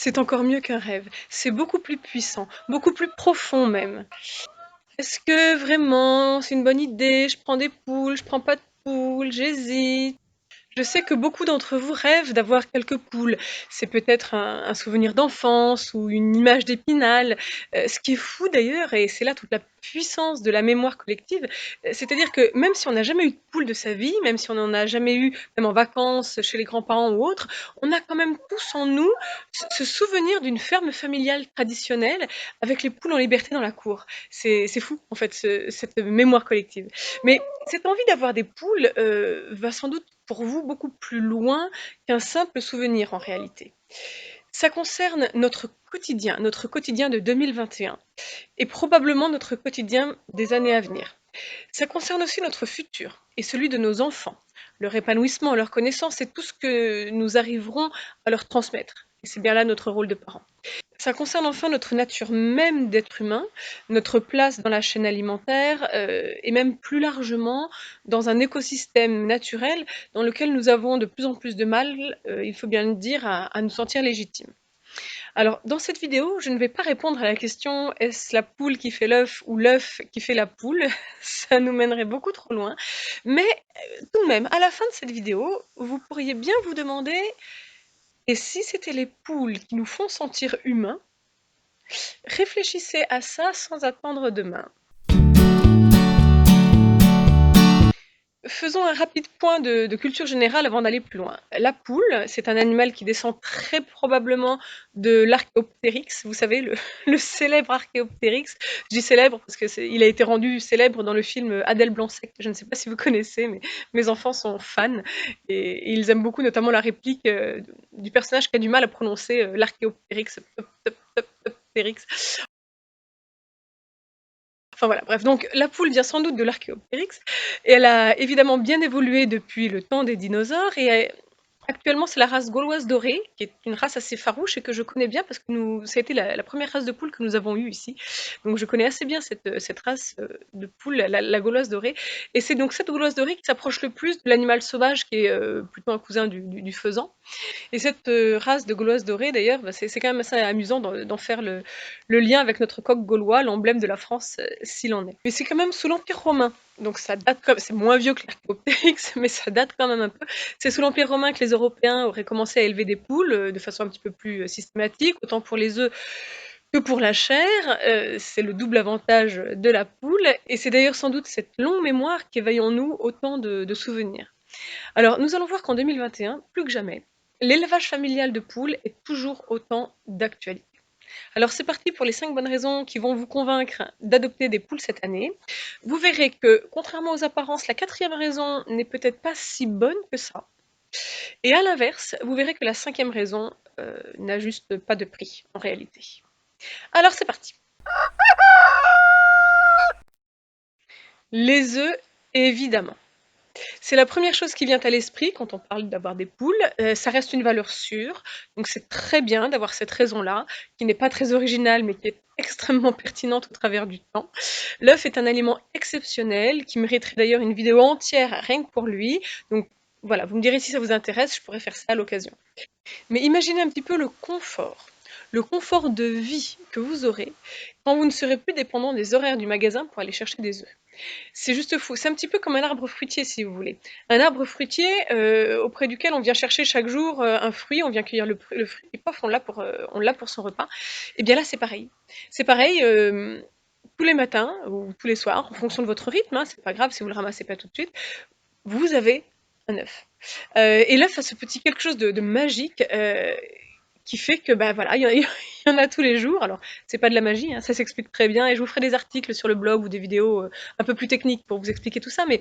C'est encore mieux qu'un rêve. C'est beaucoup plus puissant, beaucoup plus profond même. Est-ce que vraiment c'est une bonne idée? Je prends des poules, je prends pas de poules, j'hésite. Je sais que beaucoup d'entre vous rêvent d'avoir quelques poules. C'est peut-être un souvenir d'enfance ou une image d'Épinal. Ce qui est fou d'ailleurs, et c'est là toute la puissance de la mémoire collective, c'est-à-dire que même si on n'a jamais eu de poule de sa vie, même si on n'en a jamais eu, même en vacances, chez les grands-parents ou autres, on a quand même tous en nous ce souvenir d'une ferme familiale traditionnelle avec les poules en liberté dans la cour. C'est fou, en fait, cette mémoire collective. Mais cette envie d'avoir des poules va sans doute pour vous beaucoup plus loin qu'un simple souvenir en réalité. Ça concerne notre quotidien de 2021 et probablement notre quotidien des années à venir. Ça concerne aussi notre futur et celui de nos enfants, leur épanouissement, leur connaissance et tout ce que nous arriverons à leur transmettre. Et c'est bien là notre rôle de parents. Ça concerne enfin notre nature même d'être humain, notre place dans la chaîne alimentaire et même plus largement dans un écosystème naturel dans lequel nous avons de plus en plus de mal, il faut bien le dire, à nous sentir légitimes. Alors, dans cette vidéo, je ne vais pas répondre à la question est-ce la poule qui fait l'œuf ou l'œuf qui fait la poule? Ça nous mènerait beaucoup trop loin. Mais tout de même, à la fin de cette vidéo, vous pourriez bien vous demander et si c'était les poules qui nous font sentir humains? Réfléchissez à ça sans attendre demain. Faisons un rapide point de culture générale avant d'aller plus loin. La poule, c'est un animal qui descend très probablement de l'Archéoptérix, vous savez, le célèbre Archéoptérix. Je dis célèbre parce qu'il a été rendu célèbre dans le film Adèle Blanc-Sec. Je ne sais pas si vous connaissez, mais mes enfants sont fans et ils aiment beaucoup notamment la réplique du personnage qui a du mal à prononcer l'Archéoptérix. Enfin voilà, bref, donc la poule vient sans doute de l'Archéoptérix, et elle a évidemment bien évolué depuis le temps des dinosaures, et actuellement c'est la race gauloise dorée, qui est une race assez farouche et que je connais bien parce que ça a été la première race de poule que nous avons eue ici. Donc je connais assez bien cette race de poule, la gauloise dorée, et c'est donc cette gauloise dorée qui s'approche le plus de l'animal sauvage qui est plutôt un cousin du faisan. Et cette race de gauloise dorée, d'ailleurs, bah, c'est quand même assez amusant d'en faire le lien avec notre coq gaulois, l'emblème de la France, s'il en est. Mais c'est quand même sous l'Empire romain, donc ça date comme, c'est moins vieux que l'Archéoptérix, mais ça date quand même un peu. C'est sous l'Empire romain que les Européens auraient commencé à élever des poules de façon un petit peu plus systématique, autant pour les œufs que pour la chair. C'est le double avantage de la poule, et c'est d'ailleurs sans doute cette longue mémoire qui éveille en nous autant de souvenirs. Alors, nous allons voir qu'en 2021, plus que jamais, l'élevage familial de poules est toujours autant d'actualité. Alors, c'est parti pour les 5 bonnes raisons qui vont vous convaincre d'adopter des poules cette année. Vous verrez que, contrairement aux apparences, la quatrième raison n'est peut-être pas si bonne que ça. Et à l'inverse, vous verrez que la cinquième raison n'a juste pas de prix, en réalité. Alors, c'est parti. Les œufs, évidemment. C'est la première chose qui vient à l'esprit quand on parle d'avoir des poules. Ça reste une valeur sûre, donc c'est très bien d'avoir cette raison-là, qui n'est pas très originale, mais qui est extrêmement pertinente au travers du temps. L'œuf est un aliment exceptionnel, qui mériterait d'ailleurs une vidéo entière rien que pour lui. Donc voilà, vous me direz si ça vous intéresse, je pourrais faire ça à l'occasion. Mais imaginez un petit peu le confort de vie que vous aurez quand vous ne serez plus dépendant des horaires du magasin pour aller chercher des œufs. C'est juste fou. C'est un petit peu comme un arbre fruitier, si vous voulez. Un arbre fruitier auprès duquel on vient chercher chaque jour un fruit, on vient cueillir le fruit, et pof, on l'a pour son repas. Et bien là, c'est pareil. C'est pareil tous les matins ou tous les soirs, en fonction de votre rythme, hein, c'est pas grave si vous le ramassez pas tout de suite, vous avez un œuf. Et l'œuf a ce petit quelque chose de magique qui fait que bah voilà, il y en a tous les jours. Alors, c'est pas de la magie, hein, ça s'explique très bien, et je vous ferai des articles sur le blog ou des vidéos un peu plus techniques pour vous expliquer tout ça, mais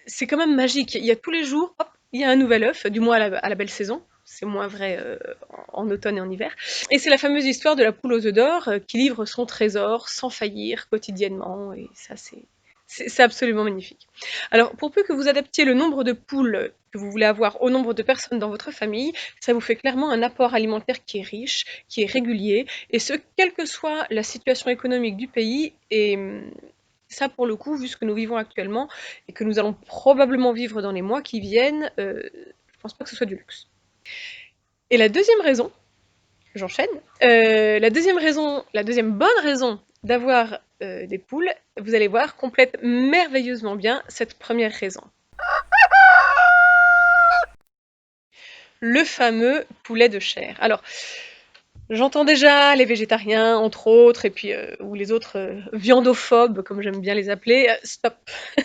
c'est quand même magique. Il y a tous les jours, hop, il y a un nouvel œuf, du moins à la belle saison. C'est moins vrai en automne et en hiver. Et c'est la fameuse histoire de la poule aux œufs d'or qui livre son trésor sans faillir quotidiennement. Et ça, c'est absolument magnifique. Alors, pour peu que vous adaptiez le nombre de poules que vous voulez avoir au nombre de personnes dans votre famille, ça vous fait clairement un apport alimentaire qui est riche, qui est régulier, et ce, quelle que soit la situation économique du pays. Et ça, pour le coup, vu ce que nous vivons actuellement, et que nous allons probablement vivre dans les mois qui viennent, je pense pas que ce soit du luxe. Et la deuxième raison, j'enchaîne. La deuxième bonne raison d'avoir des poules, vous allez voir, complète merveilleusement bien cette première raison. Le fameux poulet de chair. Alors, j'entends déjà les végétariens, entre autres, et puis ou les autres viandophobes, comme j'aime bien les appeler. Stop,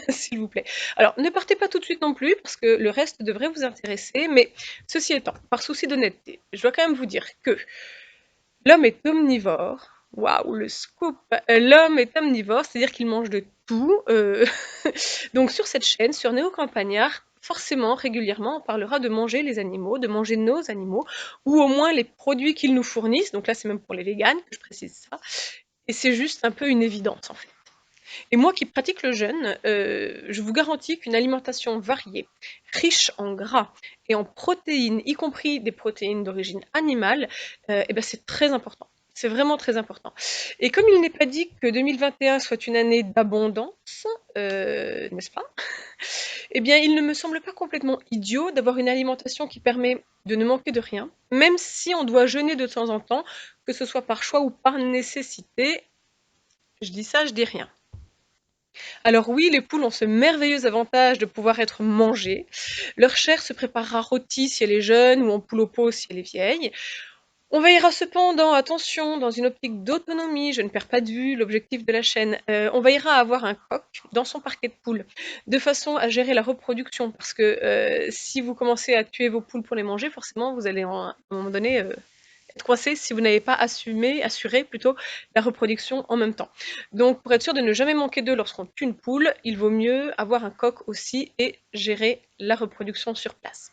s'il vous plaît. Alors, ne partez pas tout de suite non plus, parce que le reste devrait vous intéresser. Mais ceci étant, par souci d'honnêteté, je dois quand même vous dire que l'homme est omnivore. Waouh, le scoop! L'homme est omnivore, c'est-à-dire qu'il mange de tout. Donc sur cette chaîne, sur Néo Campagnard, forcément, régulièrement, on parlera de manger les animaux, de manger nos animaux, ou au moins les produits qu'ils nous fournissent. Donc là, c'est même pour les véganes que je précise ça. Et c'est juste un peu une évidence, en fait. Et moi qui pratique le jeûne, je vous garantis qu'une alimentation variée, riche en gras et en protéines, y compris des protéines d'origine animale, eh ben c'est très important. C'est vraiment très important. Et comme il n'est pas dit que 2021 soit une année d'abondance, n'est-ce pas? Eh bien, il ne me semble pas complètement idiot d'avoir une alimentation qui permet de ne manquer de rien, même si on doit jeûner de temps en temps, que ce soit par choix ou par nécessité. Je dis ça, je dis rien. Alors oui, les poules ont ce merveilleux avantage de pouvoir être mangées. Leur chair se préparera rôtie si elle est jeune ou en poule au pot si elle est vieille. On veillera cependant, attention, dans une optique d'autonomie, je ne perds pas de vue l'objectif de la chaîne, on veillera à avoir un coq dans son parquet de poules, de façon à gérer la reproduction. Parce que si vous commencez à tuer vos poules pour les manger, forcément, vous allez à un moment donné être coincé si vous n'avez pas assuré plutôt la reproduction en même temps. Donc pour être sûr de ne jamais manquer d'œufs lorsqu'on tue une poule, il vaut mieux avoir un coq aussi et gérer la reproduction sur place.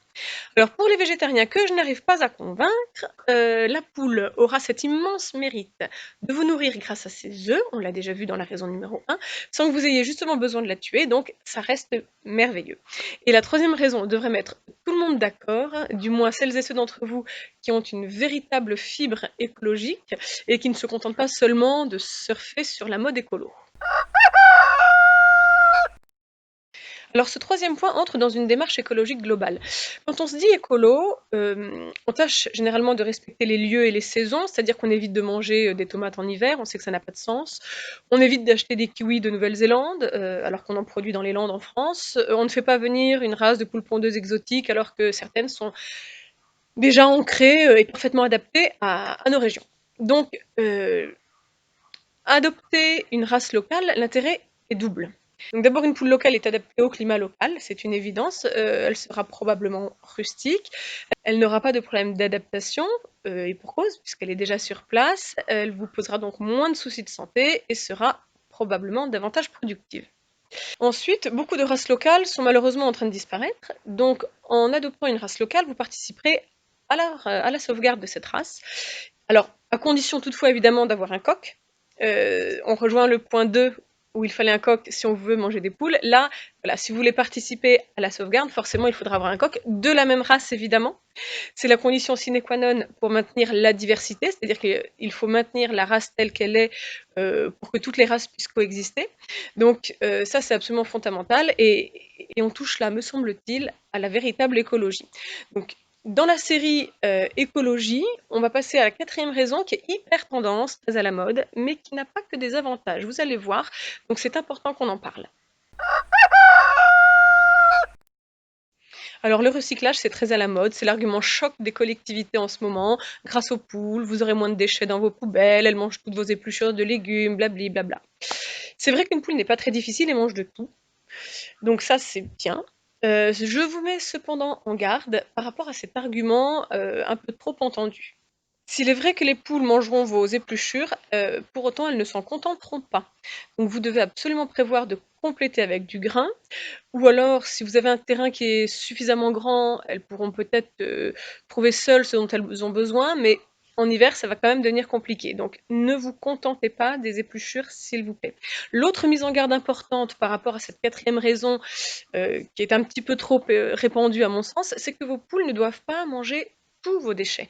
Alors pour les végétariens que je n'arrive pas à convaincre, la poule aura cet immense mérite de vous nourrir grâce à ses œufs, on l'a déjà vu dans la raison numéro 1, sans que vous ayez justement besoin de la tuer, donc ça reste merveilleux. Et la troisième raison devrait mettre tout le monde d'accord, du moins celles et ceux d'entre vous qui ont une véritable fibre écologique et qui ne se contentent pas seulement de surfer sur la mode écolo. Alors ce troisième point entre dans une démarche écologique globale. Quand on se dit écolo, on tâche généralement de respecter les lieux et les saisons, c'est-à-dire qu'on évite de manger des tomates en hiver, on sait que ça n'a pas de sens. On évite d'acheter des kiwis de Nouvelle-Zélande, alors qu'on en produit dans les Landes en France. On ne fait pas venir une race de poules pondeuses exotiques, alors que certaines sont déjà ancrées et parfaitement adaptées à nos régions. Donc, adopter une race locale, l'intérêt est double. Donc d'abord, une poule locale est adaptée au climat local, c'est une évidence. Elle sera probablement rustique. Elle n'aura pas de problème d'adaptation, et pour cause, puisqu'elle est déjà sur place. Elle vous posera donc moins de soucis de santé et sera probablement davantage productive. Ensuite, beaucoup de races locales sont malheureusement en train de disparaître. Donc en adoptant une race locale, vous participerez à la sauvegarde de cette race. Alors, à condition toutefois évidemment d'avoir un coq. On rejoint le point 2 où il fallait un coq si on veut manger des poules. Là, voilà, si vous voulez participer à la sauvegarde, forcément il faudra avoir un coq de la même race évidemment. C'est la condition sine qua non pour maintenir la diversité, c'est-à-dire qu'il faut maintenir la race telle qu'elle est pour que toutes les races puissent coexister. Donc ça c'est absolument fondamental et on touche là, me semble-t-il, à la véritable écologie. Donc dans la série écologie, on va passer à la quatrième raison qui est hyper tendance, très à la mode, mais qui n'a pas que des avantages, vous allez voir. Donc c'est important qu'on en parle. Alors le recyclage, c'est très à la mode, c'est l'argument choc des collectivités en ce moment. Grâce aux poules, vous aurez moins de déchets dans vos poubelles, elles mangent toutes vos épluchures de légumes, blabli, blabla. C'est vrai qu'une poule n'est pas très difficile et mange de tout, donc ça c'est bien. Je vous mets cependant en garde par rapport à cet argument un peu trop entendu. S'il est vrai que les poules mangeront vos épluchures, pour autant elles ne s'en contenteront pas. Donc vous devez absolument prévoir de compléter avec du grain, ou alors si vous avez un terrain qui est suffisamment grand, elles pourront peut-être trouver seules ce dont elles ont besoin, mais en hiver ça va quand même devenir compliqué. Donc ne vous contentez pas des épluchures s'il vous plaît. L'autre mise en garde importante par rapport à cette quatrième raison, qui est un petit peu trop répandue à mon sens, c'est que vos poules ne doivent pas manger tous vos déchets.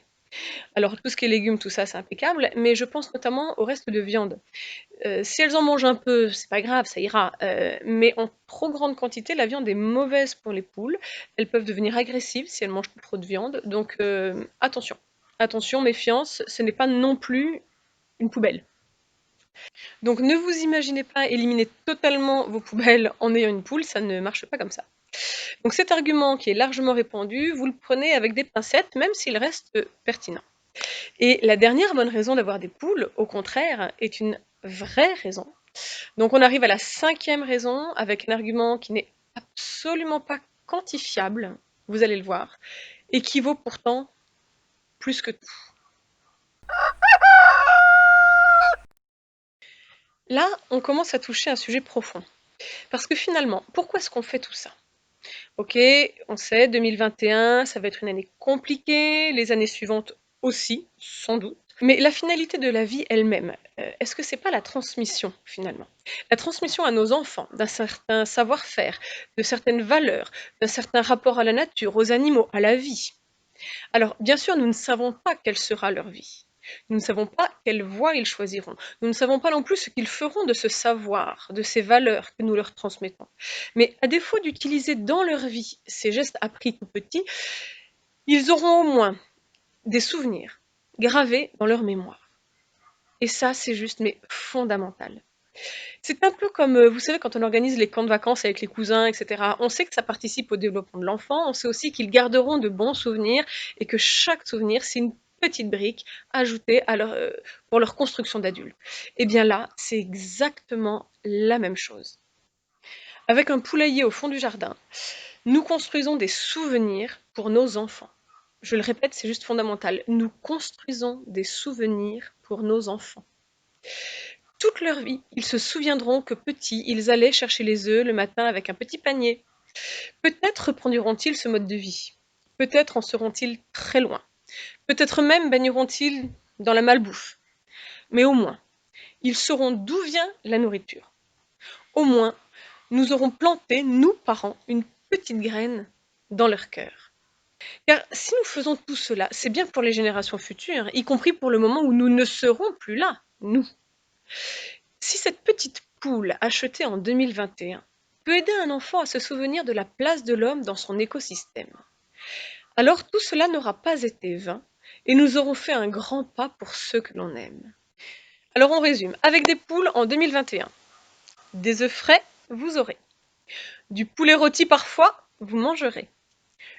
Alors tout ce qui est légumes, tout ça, c'est impeccable, mais je pense notamment au reste de viande. Si elles en mangent un peu, c'est pas grave, ça ira, mais en trop grande quantité, la viande est mauvaise pour les poules. Elles peuvent devenir agressives si elles mangent trop de viande, donc attention. attention, méfiance, ce n'est pas non plus une poubelle. Donc ne vous imaginez pas éliminer totalement vos poubelles en ayant une poule, ça ne marche pas comme ça. Donc cet argument qui est largement répandu, vous le prenez avec des pincettes, même s'il reste pertinent. Et la dernière bonne raison d'avoir des poules, au contraire, est une vraie raison. Donc on arrive à la 5e raison, avec un argument qui n'est absolument pas quantifiable, vous allez le voir, et qui vaut pourtant plus que tout. Là, on commence à toucher un sujet profond. Parce que finalement, pourquoi est-ce qu'on fait tout ça? Ok, on sait, 2021, ça va être une année compliquée, les années suivantes aussi, sans doute. Mais la finalité de la vie elle-même, est-ce que c'est pas la transmission finalement? La transmission à nos enfants d'un certain savoir-faire, de certaines valeurs, d'un certain rapport à la nature, aux animaux, à la vie. Alors, bien sûr, nous ne savons pas quelle sera leur vie. Nous ne savons pas quelle voie ils choisiront. Nous ne savons pas non plus ce qu'ils feront de ce savoir, de ces valeurs que nous leur transmettons. Mais à défaut d'utiliser dans leur vie ces gestes appris tout petits, ils auront au moins des souvenirs gravés dans leur mémoire. Et ça, c'est juste, mais fondamental. C'est un peu comme, vous savez, quand on organise les camps de vacances avec les cousins, etc. On sait que ça participe au développement de l'enfant, on sait aussi qu'ils garderont de bons souvenirs et que chaque souvenir, c'est une petite brique ajoutée pour leur construction d'adulte. Et bien là, c'est exactement la même chose. Avec un poulailler au fond du jardin, nous construisons des souvenirs pour nos enfants. Je le répète, c'est juste fondamental. Nous construisons des souvenirs pour nos enfants. Toute leur vie, ils se souviendront que petits, ils allaient chercher les œufs le matin avec un petit panier. Peut-être reproduiront-ils ce mode de vie. Peut-être en seront-ils très loin. Peut-être même baigneront-ils dans la malbouffe. Mais au moins, ils sauront d'où vient la nourriture. Au moins, nous aurons planté, nous parents, une petite graine dans leur cœur. Car si nous faisons tout cela, c'est bien pour les générations futures, y compris pour le moment où nous ne serons plus là, nous. Si cette petite poule achetée en 2021 peut aider un enfant à se souvenir de la place de l'homme dans son écosystème, alors tout cela n'aura pas été vain et nous aurons fait un grand pas pour ceux que l'on aime. Alors on résume, avec des poules en 2021, des œufs frais, vous aurez. Du poulet rôti parfois, vous mangerez.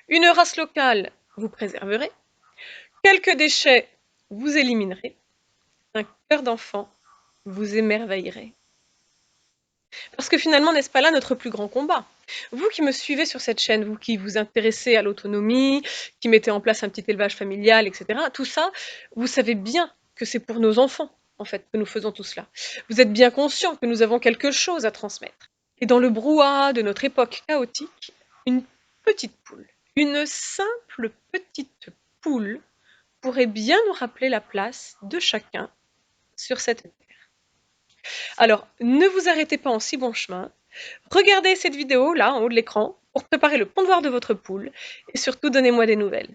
Une race locale, vous préserverez. Quelques déchets, vous éliminerez. Un cœur d'enfant, vous émerveillerez. Parce que finalement, n'est-ce pas là notre plus grand combat? Vous qui me suivez sur cette chaîne, vous qui vous intéressez à l'autonomie, qui mettez en place un petit élevage familial, etc., tout ça, vous savez bien que c'est pour nos enfants, en fait, que nous faisons tout cela. Vous êtes bien conscient que nous avons quelque chose à transmettre. Et dans le brouhaha de notre époque chaotique, une petite poule, une simple petite poule, pourrait bien nous rappeler la place de chacun sur cette terre. Alors, ne vous arrêtez pas en si bon chemin. Regardez cette vidéo là en haut de l'écran pour préparer le pondoir de votre poule et surtout donnez-moi des nouvelles.